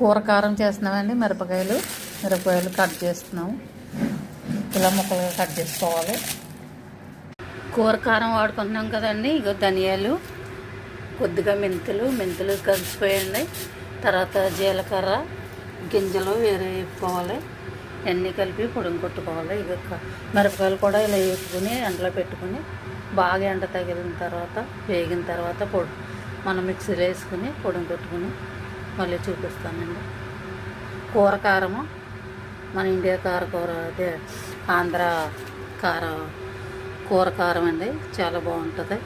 కూర కారం చేస్తున్నామండి. మిరపకాయలు కట్ చేస్తున్నాము. ఇలా ముక్కలుగా కట్ చేసుకోవాలి. కూర కారం వాడుకుంటున్నాం కదండి. ఇగో ధనియాలు, కొద్దిగా మెంతులు కలిసిపోయండి. తర్వాత జీలకర్ర గింజలు వేరే వేపుకోవాలి. అన్నీ కలిపి పొడిని కొట్టుకోవాలి. ఇక మిరపకాయలు కూడా ఇలా వేపుకొని ఎండలో పెట్టుకుని బాగా ఎండ తగిలిన తర్వాత వేగిన తర్వాత మనం మిక్సీలో వేసుకుని పొడిని కొట్టుకుని మళ్ళీ చూపిస్తానండి. కూర కారము మన ఇండియా కూర అదే ఆంధ్ర కూర కారం అండి. చాలా బాగుంటుంది.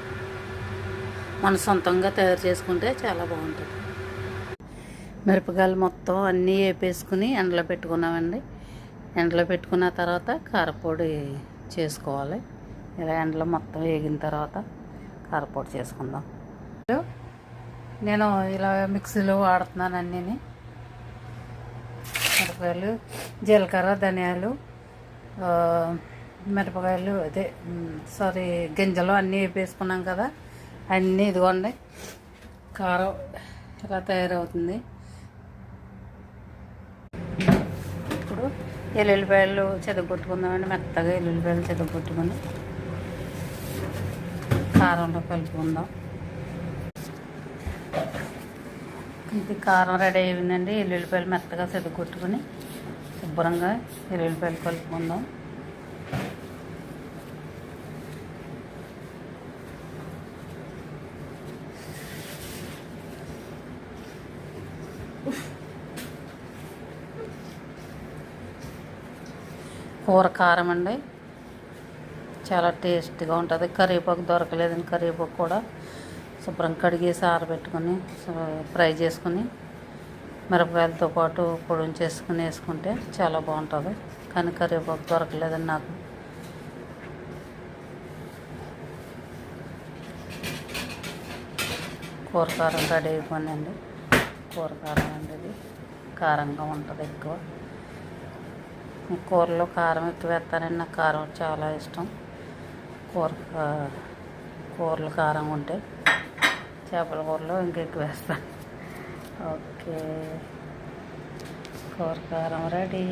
మన సొంతంగా తయారు చేసుకుంటే చాలా బాగుంటుంది. మిరపకాయలు మొత్తం అన్నీ వేపేసుకుని ఎండలో పెట్టుకున్నామండి. ఎండలో పెట్టుకున్న తర్వాత కారపొడి చేసుకోవాలి. ఇలా ఎండలో మొత్తం వేగిన తర్వాత కారపొడి చేసుకుందాం. నేను ఇలా మిక్సీలో వాడుతున్నాను అన్నీని. మిరపకాయలు, జీలకర్ర, ధనియాలు, మిరపకాయలు గింజలు అన్నీ వేపేసుకున్నాం కదా. అన్నీ ఇదిగోండి కారం ఇలా తయారవుతుంది. ఇప్పుడు ఎల్లుల్లిపాయలు చెదగొట్టుకుందామండి. మెత్తగా ఎల్లుల్లిపాయలు చెదగొట్టుకొని కారంలో కలుపుకుందాం. ఇది కారం రెడీ అయిందండి. ఎల్లుల్లిపాయలు మెత్తగా చెదగొట్టుకొని శుభ్రంగా ఎల్లుల్లిపాయలు కలుపుకుందాం. కూర కారం అండి, చాలా టేస్ట్గా ఉంటుంది. కరివేపాకు దొరకలేదని కరివేపాకు కూడా శుభ్రం కడిగేసి ఆరబెట్టుకొని ఫ్రై చేసుకుని మిరపకాయలతో పాటు పొడిని చేసుకుని వేసుకుంటే చాలా బాగుంటుంది. కానీ కరివేపాకు దొరకలేదని నాకు. కూర కారం రెడీ అయిపోయిందండి. కూర కారం అండి, ఇది కారంగా ఉంటుంది ఎక్కువ. కూరలో కారం ఎక్కువ వేస్తానండి. నాకు కారం చాలా ఇష్టం. కూరలు కారం ఉంటే చేపల కూరలో ఇంకెక్కువ వేస్తాను. ఓకే, కూర కారం రెడీ.